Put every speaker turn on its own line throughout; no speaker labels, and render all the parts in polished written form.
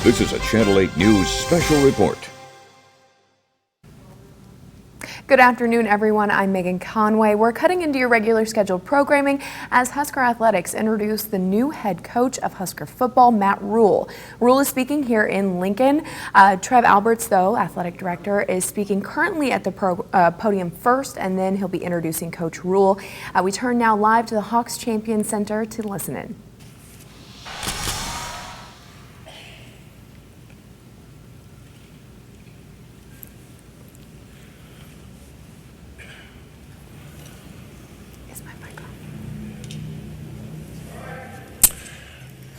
This is a Channel 8 News special report.
Good afternoon, everyone. I'm Megan Conway. We're cutting into your regular scheduled programming as Husker Athletics introduce the new head coach of Husker football, Matt Rhule. Rhule is speaking here in Lincoln. Trev Alberts, though, athletic director, is speaking currently at the podium first, and then he'll be introducing Coach Rhule. We turn now live to the Hawks Champion Center to listen in.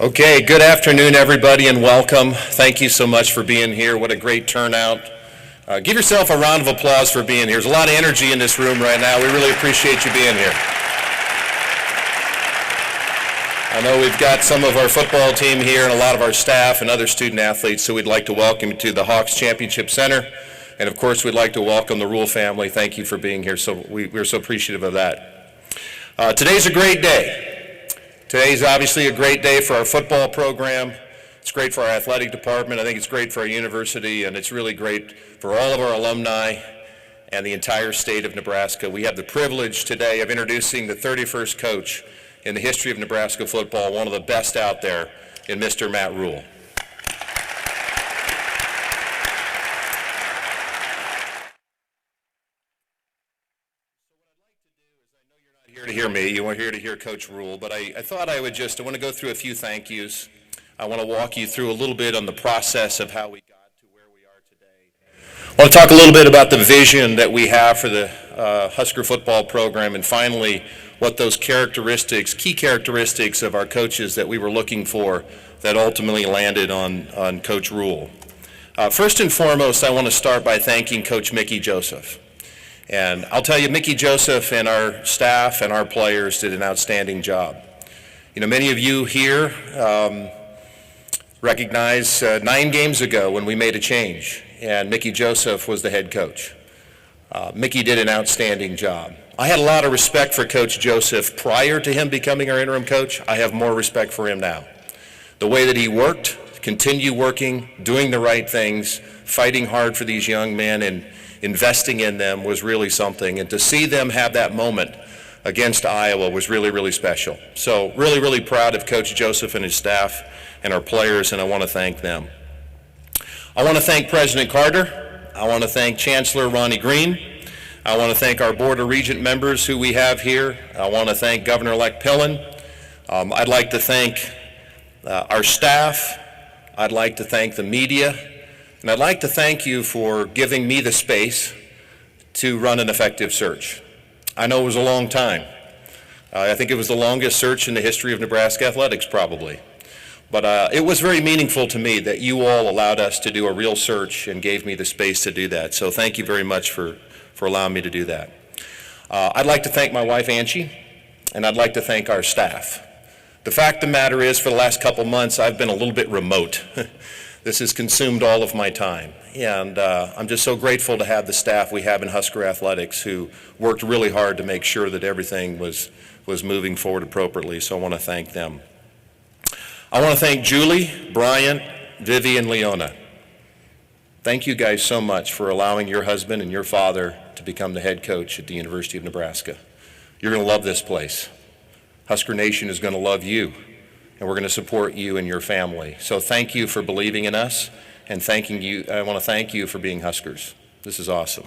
Okay, good afternoon, everybody, and welcome. Thank you so much for being here. What a great turnout. Give yourself a round of applause for being here. There's a lot of energy in this room right now. We really appreciate you being here. I know we've got some of our football team here and a lot of our staff and other student athletes, so we'd like to welcome you to the Hawks Championship Center. And of course, we'd like to welcome the Rhule family. Thank you for being here. So we're so appreciative of that. Today's a great day. Today's obviously a great day for our football program. It's great for our athletic department. I think it's great for our university, and it's really great for all of our alumni and the entire state of Nebraska. We have the privilege today of introducing the 31st coach in the history of Nebraska football, one of the best out there, in Mr. Matt Rhule. Here to hear me, you weren't here to hear Coach Rhule, but I thought I want to go through a few thank yous. I want to walk you through a little bit on the process of how we got to where we are today. I want to talk a little bit about the vision that we have for the Husker football program, and finally what those characteristics, key characteristics of our coaches that we were looking for that ultimately landed on Coach Rhule. First and foremost, I want to start by thanking Coach Mickey Joseph. And I'll tell you, Mickey Joseph and our staff and our players did an outstanding job. You know, many of you here recognize 9 games ago when we made a change, and Mickey Joseph was the head coach. Mickey did an outstanding job. I had a lot of respect for Coach Joseph prior to him becoming our interim coach. I have more respect for him now. The way that he worked, continued working, doing the right things, fighting hard for these young men, and investing in them was really something, and to see them have that moment against Iowa was really, really special. So really, really proud of Coach Joseph and his staff and our players, and I want to thank them. I want to thank President Carter. I want to thank Chancellor Ronnie Green. I want to thank our Board of Regent members who we have here. I want to thank Governor-elect Pillen. I'd like to thank our staff. I'd like to thank the media. And I'd like to thank you for giving me the space to run an effective search. I know it was a long time. I think it was the longest search in the history of Nebraska athletics, probably. But it was very meaningful to me that you all allowed us to do a real search and gave me the space to do that. So thank you very much for allowing me to do that. I'd like to thank my wife, Angie, and I'd like to thank our staff. The fact of the matter is, for the last couple months, I've been a little bit remote. This has consumed all of my time, and I'm just so grateful to have the staff we have in Husker Athletics who worked really hard to make sure that everything was moving forward appropriately, so I want to thank them. I want to thank Julie, Brian, Vivi, and Leona. Thank you guys so much for allowing your husband and your father to become the head coach at the University of Nebraska. You're going to love this place. Husker Nation is going to love you, and we're going to support you and your family. So thank you for believing in us, and thanking you. I want to thank you for being Huskers. This is awesome.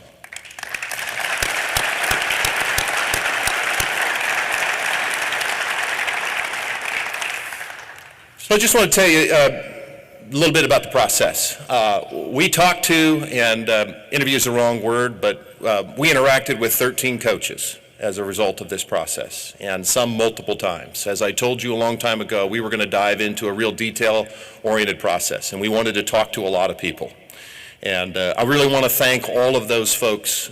So I just want to tell you a little bit about the process. We talked to, and interview is the wrong word, but we interacted with 13 coaches as a result of this process, and some multiple times. As I told you a long time ago, we were going to dive into a real detail-oriented process, and we wanted to talk to a lot of people. And I really want to thank all of those folks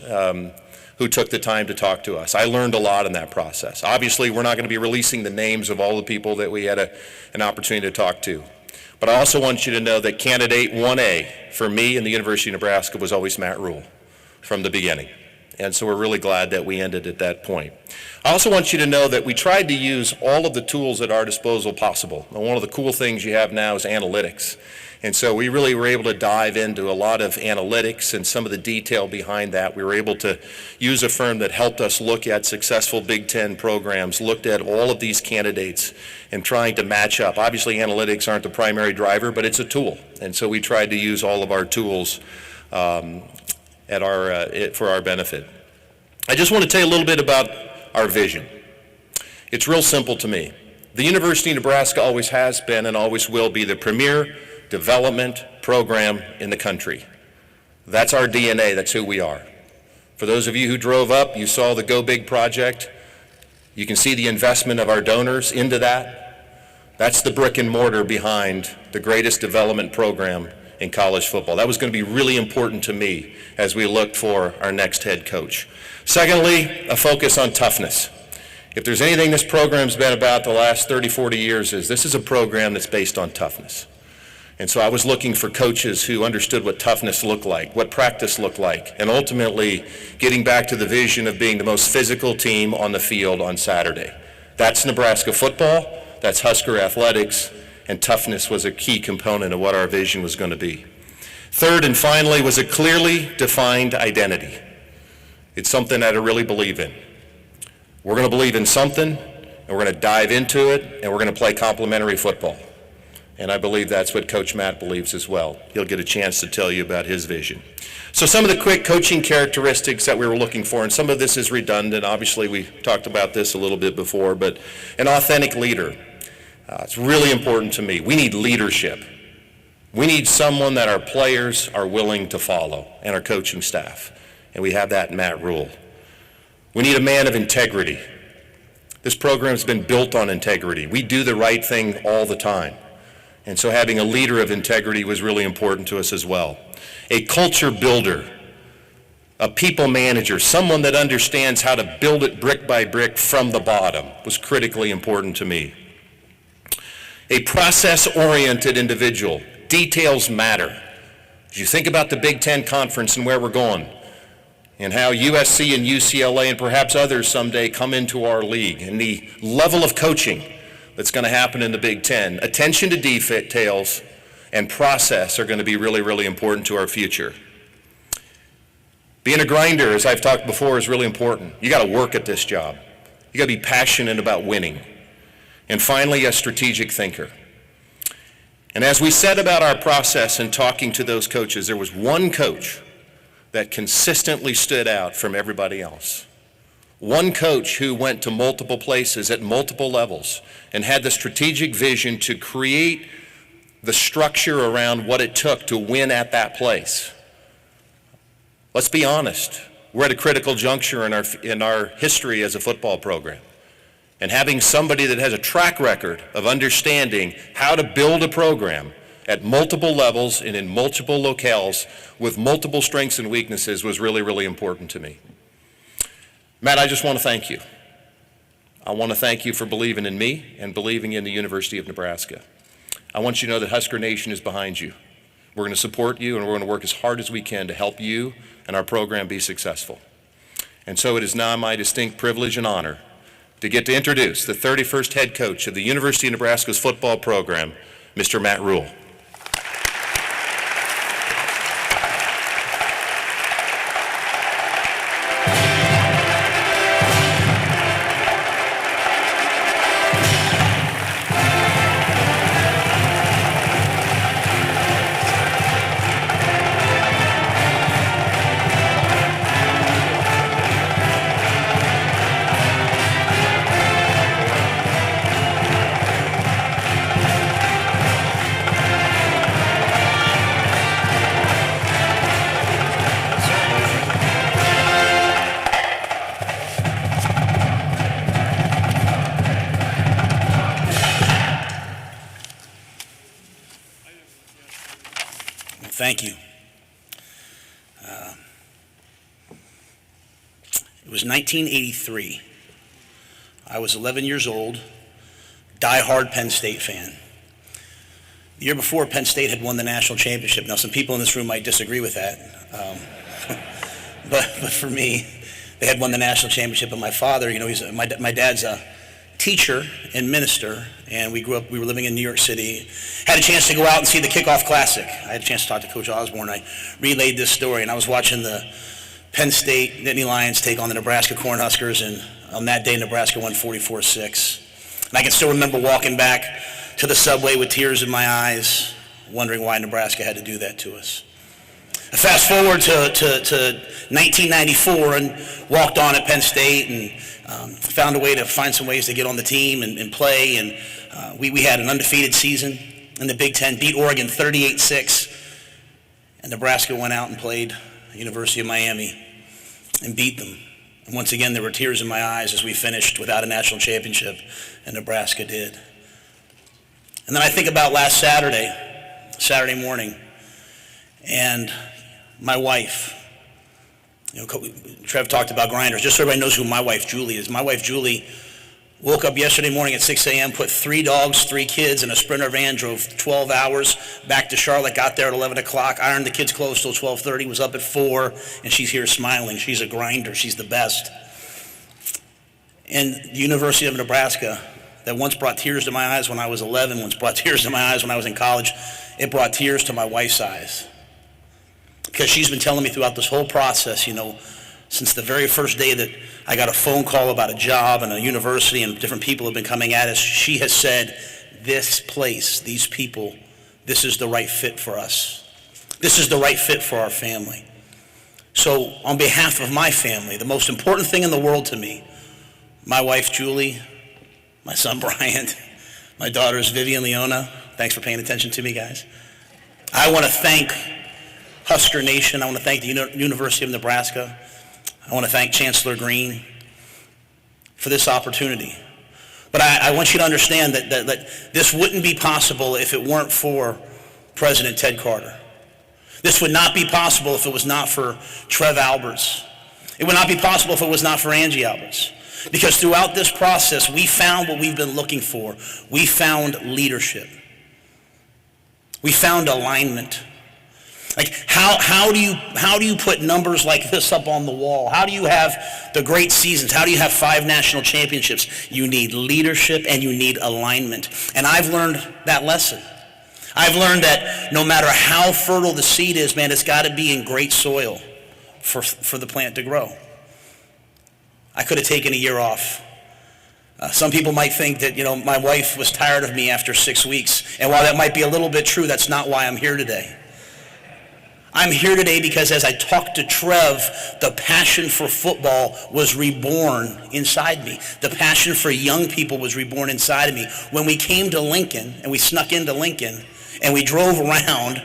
who took the time to talk to us. I learned a lot in that process. Obviously, we're not going to be releasing the names of all the people that we had an opportunity to talk to. But I also want you to know that candidate 1A for me and the University of Nebraska was always Matt Rhule from the beginning. And so we're really glad that we ended at that point. I also want you to know that we tried to use all of the tools at our disposal possible. And one of the cool things you have now is analytics. And so we really were able to dive into a lot of analytics and some of the detail behind that. We were able to use a firm that helped us look at successful Big Ten programs, looked at all of these candidates and trying to match up. Obviously, analytics aren't the primary driver, but it's a tool. And so we tried to use all of our tools for our benefit. I just want to tell you a little bit about our vision. It's real simple to me. The University of Nebraska always has been and always will be the premier development program in the country. That's our DNA, that's who we are. For those of you who drove up, you saw the Go Big project. You can see the investment of our donors into that. That's the brick and mortar behind the greatest development program in college football. That was going to be really important to me as we looked for our next head coach. Secondly, a focus on toughness. If there's anything this program's been about the last 30, 40 years is this is a program that's based on toughness. And so I was looking for coaches who understood what toughness looked like, what practice looked like, and ultimately getting back to the vision of being the most physical team on the field on Saturday. That's Nebraska football, that's Husker athletics, and toughness was a key component of what our vision was going to be. Third and finally was a clearly defined identity. It's something that I really believe in. We're going to believe in something, and we're going to dive into it, and we're going to play complementary football. And I believe that's what Coach Matt believes as well. He'll get a chance to tell you about his vision. So some of the quick coaching characteristics that we were looking for, and some of this is redundant. Obviously, we talked about this a little bit before, but an authentic leader. It's really important to me. We need leadership. We need someone that our players are willing to follow, and our coaching staff. And we have that in Matt Rhule. We need a man of integrity. This program's been built on integrity. We do the right thing all the time. And so having a leader of integrity was really important to us as well. A culture builder, a people manager, someone that understands how to build it brick by brick from the bottom was critically important to me. A process-oriented individual. Details matter. As you think about the Big Ten Conference and where we're going, and how USC and UCLA and perhaps others someday come into our league, and the level of coaching that's going to happen in the Big Ten, attention to details and process are going to be really, really important to our future. Being a grinder, as I've talked before, is really important. You got to work at this job. You got to be passionate about winning. And finally, a strategic thinker. And as we said about our process and talking to those coaches, there was one coach that consistently stood out from everybody else. One coach who went to multiple places at multiple levels and had the strategic vision to create the structure around what it took to win at that place. Let's be honest. We're at a critical juncture in our history as a football program. And having somebody that has a track record of understanding how to build a program at multiple levels and in multiple locales with multiple strengths and weaknesses was really, really important to me. Matt, I just want to thank you. I want to thank you for believing in me and believing in the University of Nebraska. I want you to know that Husker Nation is behind you. We're going to support you, and we're going to work as hard as we can to help you and our program be successful. And so it is now my distinct privilege and honor to get to introduce the 31st head coach of the University of Nebraska's football program, Mr. Matt Rhule.
Thank you. It was 1983. I was 11 years old, die-hard Penn State fan. The year before, Penn State had won the national championship. Now, some people in this room might disagree with that, but for me, they had won the national championship. And my father, my dad's a teacher and minister, and we were living in New York City. Had a chance to go out and see the Kickoff Classic. I had a chance to talk to Coach Osborne. I relayed this story, and I was watching the Penn State Nittany Lions take on the Nebraska Cornhuskers, and on that day, Nebraska won 44-6. And I can still remember walking back to the subway with tears in my eyes, wondering why Nebraska had to do that to us. Fast forward to 1994 and walked on at Penn State and found a way to find some ways to get on the team and play. And we had an undefeated season in the Big Ten, beat Oregon 38-6. And Nebraska went out and played the University of Miami and beat them. And once again, there were tears in my eyes as we finished without a national championship, and Nebraska did. And then I think about last Saturday morning, and my wife, Trev talked about grinders. Just so everybody knows who my wife, Julie, is. My wife, Julie, woke up yesterday morning at 6 a.m., put 3 dogs, 3 kids in a Sprinter van, drove 12 hours back to Charlotte, got there at 11 o'clock, ironed the kids' clothes till 12:30, was up at 4, and she's here smiling. She's a grinder. She's the best. And the University of Nebraska, that once brought tears to my eyes when I was 11, once brought tears to my eyes when I was in college, it brought tears to my wife's eyes. Because she's been telling me throughout this whole process, since the very first day that I got a phone call about a job and a university and different people have been coming at us, she has said, this place, these people, this is the right fit for us. This is the right fit for our family. So on behalf of my family, the most important thing in the world to me, my wife, Julie, my son, Brian, my daughters, Vivian and Leona, thanks for paying attention to me, guys. I want to thank Husker Nation. I want to thank the University of Nebraska. I want to thank Chancellor Green for this opportunity. But I want you to understand that this wouldn't be possible if it weren't for President Ted Carter. This would not be possible if it was not for Trev Alberts. It would not be possible if it was not for Angie Alberts. Because throughout this process, we found what we've been looking for. We found leadership. We found alignment. Like how do you put numbers like this up on the wall? How do you have the great seasons? How do you have 5 national championships? You need leadership and you need alignment. And I've learned that lesson. I've learned that no matter how fertile the seed is, man, it's got to be in great soil for the plant to grow. I could have taken a year off. Some people might think that, my wife was tired of me after 6 weeks. And while that might be a little bit true, that's not why I'm here today. I'm here today because as I talked to Trev, the passion for football was reborn inside me. The passion for young people was reborn inside of me. When we came to Lincoln, and we snuck into Lincoln, and we drove around,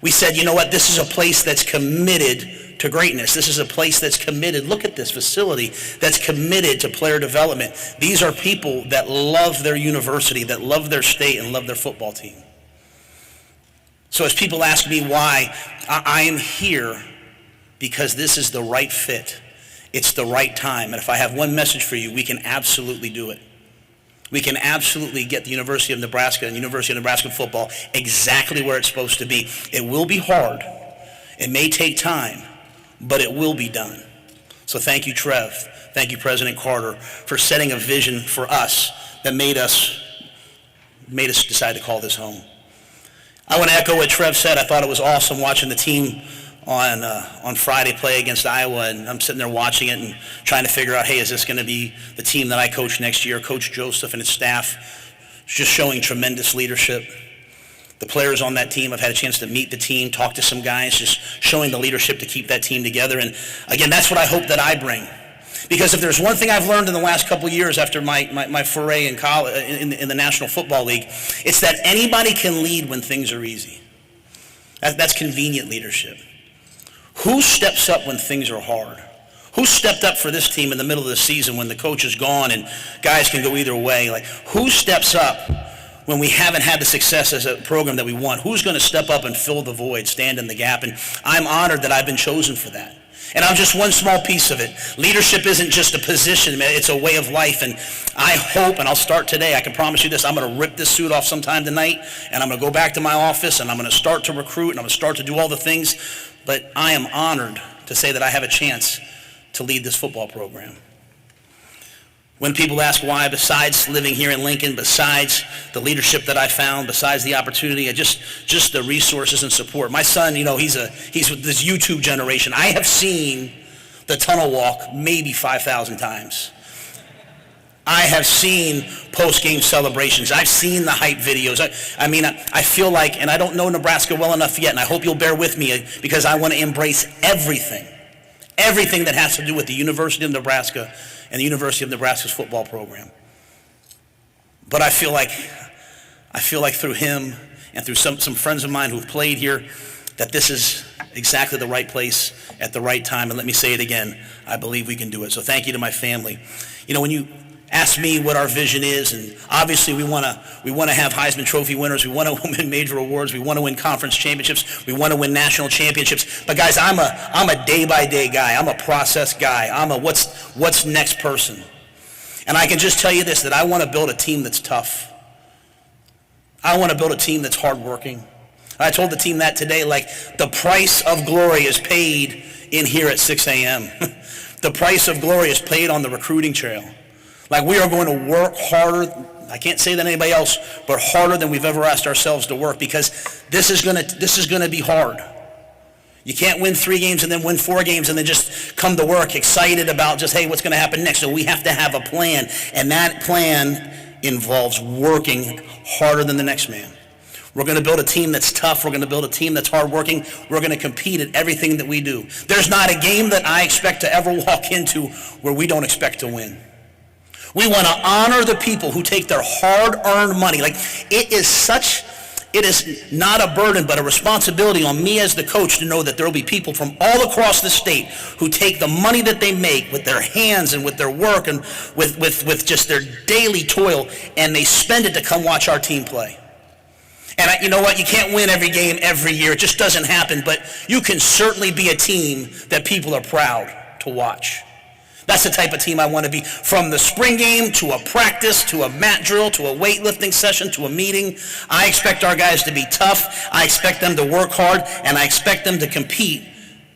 we said, you know what, this is a place that's committed to greatness. This is a place that's committed. Look at this facility that's committed to player development. These are people that love their university, that love their state, and love their football team. So as people ask me why, I am here because this is the right fit. It's the right time. And if I have one message for you, we can absolutely do it. We can absolutely get the University of Nebraska and University of Nebraska football exactly where it's supposed to be. It will be hard. It may take time, but it will be done. So thank you, Trev. Thank you, President Carter, for setting a vision for us that made us decide to call this home. I want to echo what Trev said. I thought it was awesome watching the team on Friday play against Iowa, and I'm sitting there watching it and trying to figure out, hey, is this going to be the team that I coach next year? Coach Joseph and his staff just showing tremendous leadership. The players on that team, I've had a chance to meet the team, talk to some guys, just showing the leadership to keep that team together. And again, that's what I hope that I bring. Because if there's one thing I've learned in the last couple of years after my foray in college, in the National Football League, it's that anybody can lead when things are easy. That's convenient leadership. Who steps up when things are hard? Who stepped up for this team in the middle of the season when the coach is gone and guys can go either way? Like, who steps up when we haven't had the success as a program that we want? Who's going to step up and fill the void, stand in the gap? And I'm honored that I've been chosen for that. And I'm just one small piece of it. Leadership isn't just a position, man. It's a way of life. And I hope, and I'll start today, I can promise you this, I'm going to rip this suit off sometime tonight, and I'm going to go back to my office, and I'm going to start to recruit, and I'm going to start to do all the things. But I am honored to say that I have a chance to lead this football program. When people ask why, besides living here in Lincoln, besides the leadership that I found, besides the opportunity, just the resources and support. My son, he's with this YouTube generation. I have seen the tunnel walk maybe 5,000 times. I have seen post-game celebrations. I've seen the hype videos. I feel like, and I don't know Nebraska well enough yet, and I hope you'll bear with me because I want to embrace everything that has to do with the University of Nebraska and the University of Nebraska's football program. But I feel like through him and through some friends of mine who've played here, that this is exactly the right place at the right time. And let me say it again, I believe we can do it. So thank you to my family. When you ask me what our vision is, and obviously we want to have Heisman Trophy winners, we want to win major awards, we want to win conference championships, we want to win national championships. But guys, I'm a day-by-day guy. I'm a process guy. I'm a what's next person. And I can just tell you this, that I want to build a team that's tough. I want to build a team that's hardworking. I told the team that today, like, the price of glory is paid in here at 6 a.m. The price of glory is paid on the recruiting trail. Like, we are going to work harder, I can't say than anybody else, but harder than we've ever asked ourselves to work, because this is going to be hard. You can't win 3 games and then win 4 games and then just come to work excited about just, hey, what's going to happen next? So we have to have a plan, and that plan involves working harder than the next man. We're going to build a team that's tough. We're going to build a team that's hardworking. We're going to compete at everything that we do. There's not a game that I expect to ever walk into where we don't expect to win. We want to honor the people who take their hard-earned money. Like, it is not a burden, but a responsibility on me as the coach to know that there will be people from all across the state who take the money that they make with their hands and with their work and with just their daily toil, and they spend it to come watch our team play. And you know what? You can't win every game every year. It just doesn't happen, but you can certainly be a team that people are proud to watch. That's the type of team I want to be. From the spring game to a practice to a mat drill to a weightlifting session to a meeting, I expect our guys to be tough. I expect them to work hard, and I expect them to compete.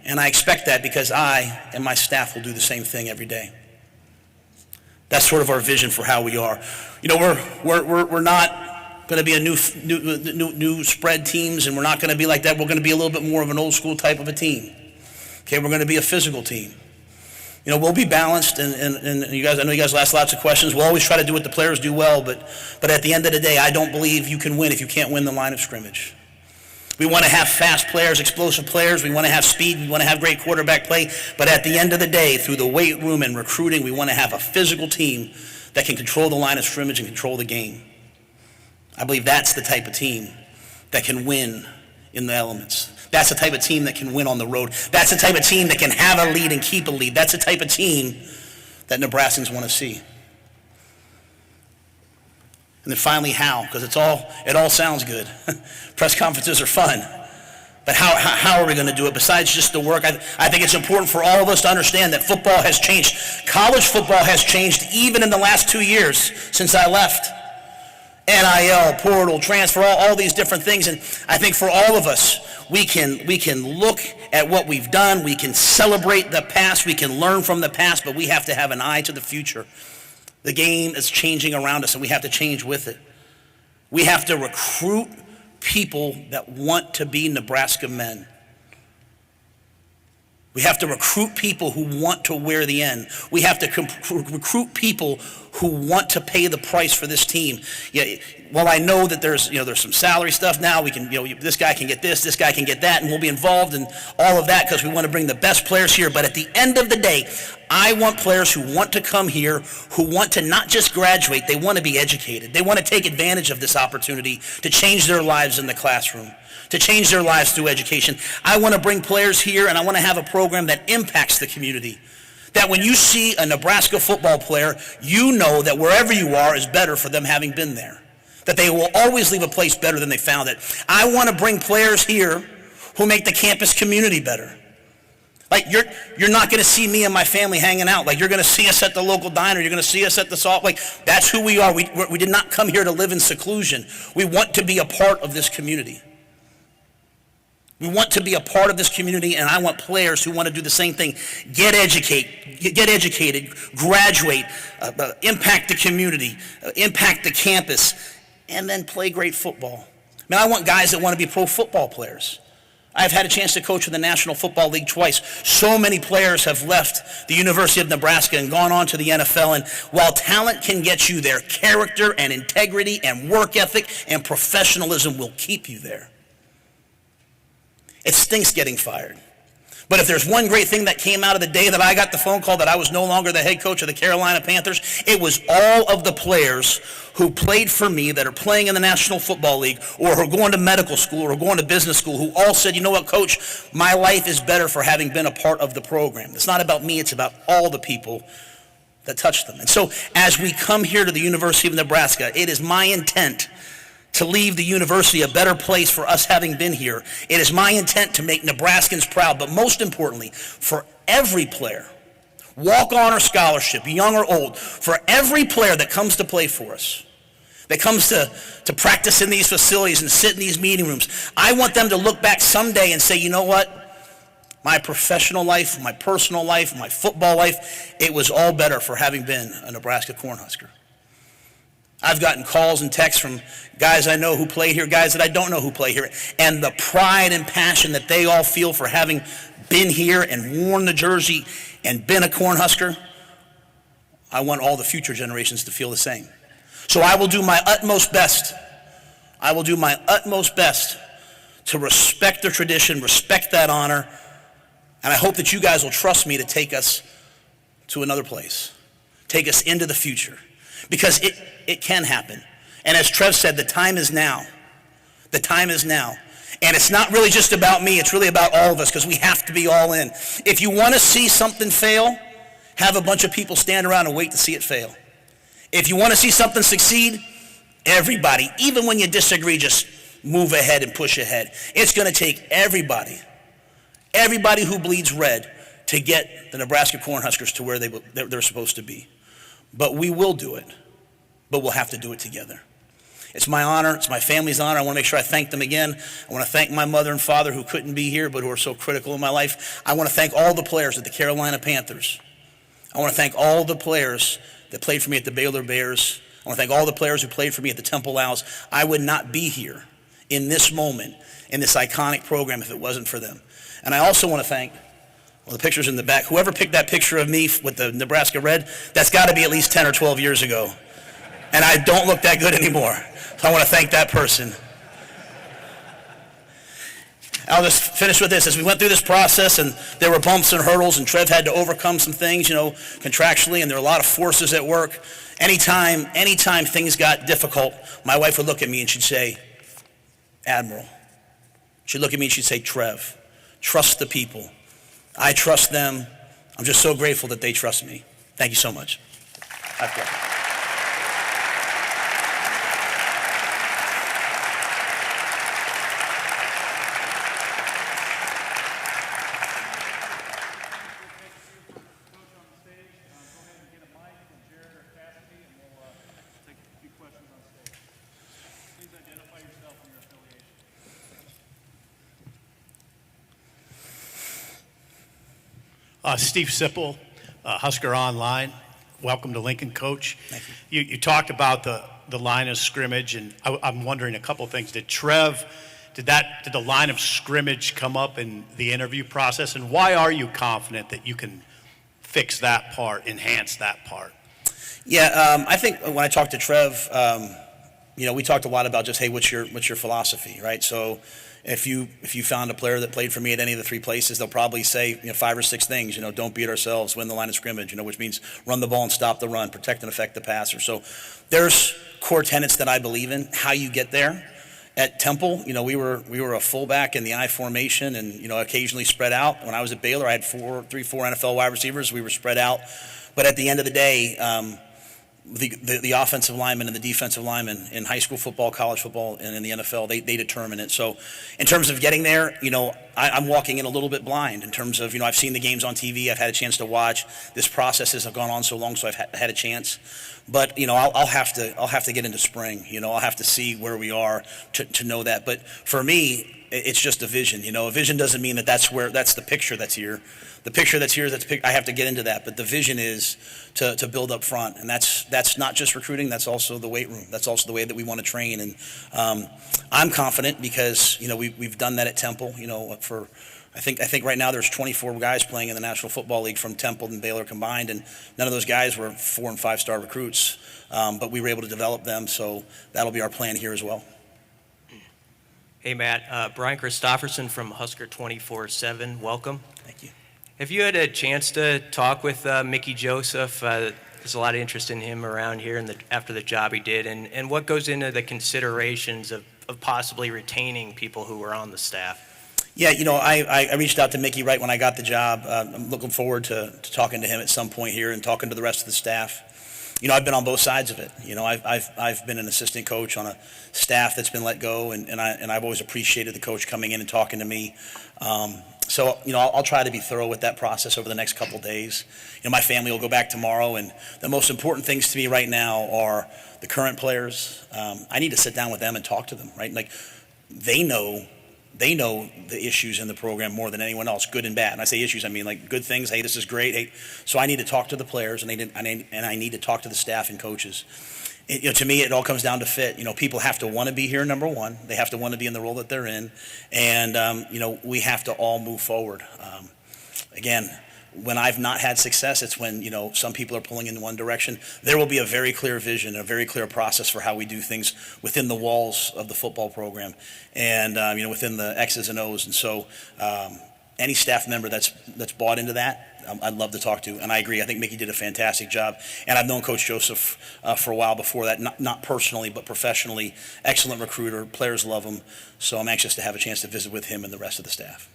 And I expect that because I and my staff will do the same thing every day. That's sort of our vision for how we are. We're not going to be a new spread teams, and we're not going to be like that. We're going to be a little bit more of an old school type of a team. Okay, we're going to be a physical team. We'll be balanced, and you guys, I know you guys ask lots of questions. We'll always try to do what the players do well, but at the end of the day, I don't believe you can win if you can't win the line of scrimmage. We want to have fast players, explosive players. We want to have speed. We want to have great quarterback play. But at the end of the day, through the weight room and recruiting, we want to have a physical team that can control the line of scrimmage and control the game. I believe that's the type of team that can win in the elements. That's the type of team that can win on the road. That's the type of team that can have a lead and keep a lead. That's the type of team that Nebraskans want to see. And then finally, how? Because it all sounds good. Press conferences are fun. But how are we going to do it besides just the work? I think it's important for all of us to understand that football has changed. College football has changed even in the last 2 years since I left. NIL, portal, transfer, all these different things. And I think for all of us, we can look at what we've done. We can celebrate the past. We can learn from the past, but we have to have an eye to the future. The game is changing around us, and we have to change with it. We have to recruit people that want to be Nebraska men. We have to recruit people who want to wear the N. We have to recruit people who want to pay the price for this team. Yeah, well, I know that there's some salary stuff now. We can, this guy can get this guy can get that, and we'll be involved in all of that because we want to bring the best players here. But at the end of the day, I want players who want to come here, who want to not just graduate, they want to be educated. They want to take advantage of this opportunity to change their lives in the classroom, to change their lives through education. I want to bring players here, and I want to have a program that impacts the community. That when you see a Nebraska football player, you know that wherever you are is better for them having been there. That they will always leave a place better than they found it. I want to bring players here who make the campus community better. Like, you're not going to see me and my family hanging out. Like, you're going to see us at the local diner. You're going to see us at the salt. Like, that's who we are. We did not come here to live in seclusion. We want to be a part of this community. We want to be a part of this community, and I want players who want to do the same thing. Get educated, graduate, impact the community, impact the campus, and then play great football. I want guys that want to be pro football players. I've had a chance to coach with the National Football League twice. So many players have left the University of Nebraska and gone on to the NFL, and while talent can get you there, character and integrity and work ethic and professionalism will keep you there. It stinks getting fired. But if there's one great thing that came out of the day that I got the phone call that I was no longer the head coach of the Carolina Panthers, it was all of the players who played for me that are playing in the National Football League or who are going to medical school or going to business school who all said, you know what, Coach, my life is better for having been a part of the program. It's not about me, it's about all the people that touched them. And so as we come here to the University of Nebraska, it is my intent to leave the university a better place for us having been here. It is my intent to make Nebraskans proud, but most importantly, for every player, walk-on or scholarship, young or old, for every player that comes to play for us, that comes to practice in these facilities and sit in these meeting rooms, I want them to look back someday and say, you know what? My professional life, my personal life, my football life, it was all better for having been a Nebraska Cornhusker. I've gotten calls and texts from guys I know who play here, guys that I don't know who play here, and the pride and passion that they all feel for having been here and worn the jersey and been a Cornhusker, I want all the future generations to feel the same. So I will do my utmost best. I will do my utmost best to respect the tradition, respect that honor, and I hope that you guys will trust me to take us to another place, take us into the future. Because it can happen. And as Trev said, the time is now. The time is now. And it's not really just about me, it's really about all of us because we have to be all in. If you want to see something fail, have a bunch of people stand around and wait to see it fail. If you want to see something succeed, everybody, even when you disagree, just move ahead and push ahead. It's going to take everybody who bleeds red to get the Nebraska Cornhuskers to where they're supposed to be. But we will do it, but we'll have to do it together. It's my honor. It's my family's honor. I want to make sure I thank them again. I want to thank my mother and father who couldn't be here, but who are so critical in my life. I want to thank all the players at the Carolina Panthers. I want to thank all the players that played for me at the Baylor Bears. I want to thank all the players who played for me at the Temple Owls. I would not be here in this moment, in this iconic program, if it wasn't for them. And I also want to thank, well, the picture's in the back. Whoever picked that picture of me with the Nebraska red, that's got to be at least 10 or 12 years ago. And I don't look that good anymore. So I want to thank that person. I'll just finish with this. As we went through this process and there were bumps and hurdles and Trev had to overcome some things, contractually, and there were a lot of forces at work. Anytime things got difficult, my wife would look at me and she'd say, Admiral. She'd look at me and she'd say, Trev, trust the people. I trust them. I'm just so grateful that they trust me. Thank you so much.
Steve Sipple, Husker Online. Welcome to Lincoln, Coach.
Thank you.
You talked about the line of scrimmage, and I'm wondering a couple of things. Did the line of scrimmage come up in the interview process, and why are you confident that you can fix that part, enhance that part?
Yeah, I think when I talked to Trev, we talked a lot about just, hey, what's your philosophy, right? So if you found a player that played for me at any of the three places, they'll probably say 5 or 6 things. Don't beat ourselves, win the line of scrimmage, which means run the ball and stop the run, protect and affect the passer. So there's core tenets that I believe in. How you get there. At Temple, we were a fullback in the I formation and occasionally spread out. When I was at Baylor, I had 4 NFL wide receivers. We were spread out, but at the end of the day, the offensive linemen and the defensive linemen in high school football, college football, and in the NFL, they determine it. So in terms of getting there, I'm walking in a little bit blind in terms of, I've seen the games on TV. I've had a chance to watch. This process has gone on so long, so I've had a chance. But I'll have to get into spring. I'll have to see where we are to know that. But for me, it's just a vision. A vision doesn't mean that's the picture that's here. The picture that's here, I have to get into that. But the vision is to build up front, and that's not just recruiting. That's also the weight room. That's also the way that we want to train. And I'm confident because we've done that at Temple. I think right now there's 24 guys playing in the National Football League from Temple and Baylor combined, and none of those guys were 4- and 5-star recruits. But we were able to develop them, so that'll be our plan here as well.
Hey, Matt. Brian Christopherson from Husker 24/7. Welcome.
Thank you.
Have you had a chance to talk with Mickey Joseph? There's a lot of interest in him around here after the job he did. And what goes into the considerations of possibly retaining people who were on the staff?
Yeah, I reached out to Mickey right when I got the job. I'm looking forward to talking to him at some point here and talking to the rest of the staff. I've been on both sides of it. I've been an assistant coach on a staff that's been let go, and I've always appreciated the coach coming in and talking to me. So I'll try to be thorough with that process over the next couple of days. My family will go back tomorrow, and the most important things to me right now are the current players. I need to sit down with them and talk to them, right? Like they know the issues in the program more than anyone else, good and bad. And I say issues, I mean like good things. Hey, this is great. Hey, so I need to talk to the players, and I need to talk to the staff and coaches. To me, it all comes down to fit. People have to want to be here, number one. They have to want to be in the role that they're in. And, we have to all move forward. Again, when I've not had success, it's when, some people are pulling in one direction. There will be a very clear vision, a very clear process for how we do things within the walls of the football program and, within the X's and O's. And so any staff member that's bought into that, I'd love to talk to. And I agree. I think Mickey did a fantastic job. And I've known Coach Joseph for a while before that, not personally, but professionally. Excellent recruiter. Players love him. So I'm anxious to have a chance to visit with him and the rest of the staff.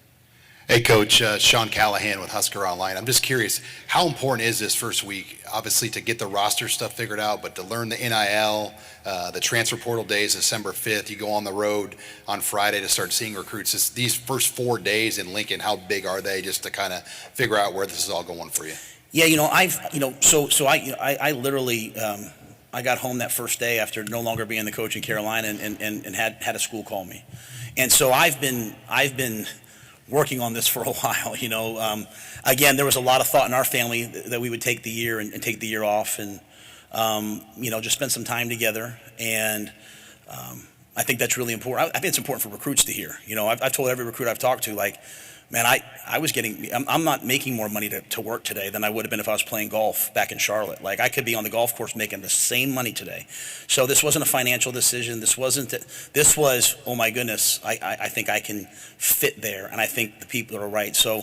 Hey, Coach, Sean Callahan with Husker Online. I'm just curious, how important is this first week, obviously, to get the roster stuff figured out, but to learn the NIL, the transfer portal days, December 5th, you go on the road on Friday to start seeing recruits. These first 4 days in Lincoln, how big are they just to kind of figure out where this is all going for you?
Yeah, I literally, I got home that first day after no longer being the coach in Carolina and had a school call me. And so I've been working on this for a while, again, there was a lot of thought in our family that we would take the year and take the year off and, just spend some time together. And I think that's really important. I think it's important for recruits to hear. I've told every recruit I've talked to, like, man, I'm not making more money to work today than I would have been if I was playing golf back in Charlotte. Like, I could be on the golf course making the same money today. So this wasn't a financial decision. This was, oh my goodness, I think I can fit there, and I think the people are right. So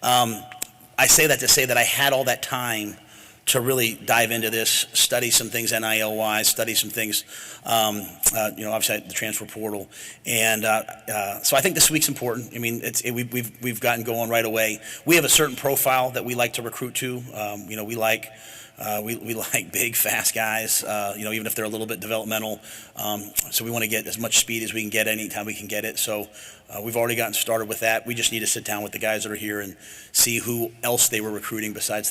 I say that to say that I had all that time to really dive into this, study some things NIL-wise, study some things, obviously the transfer portal, and so I think this week's important. I mean, we've gotten going right away. We have a certain profile that we like to recruit to. We like big, fast guys. Even if they're a little bit developmental. So we want to get as much speed as we can get anytime we can get it. So we've already gotten started with that. We just need to sit down with the guys that are here and see who else they were recruiting besides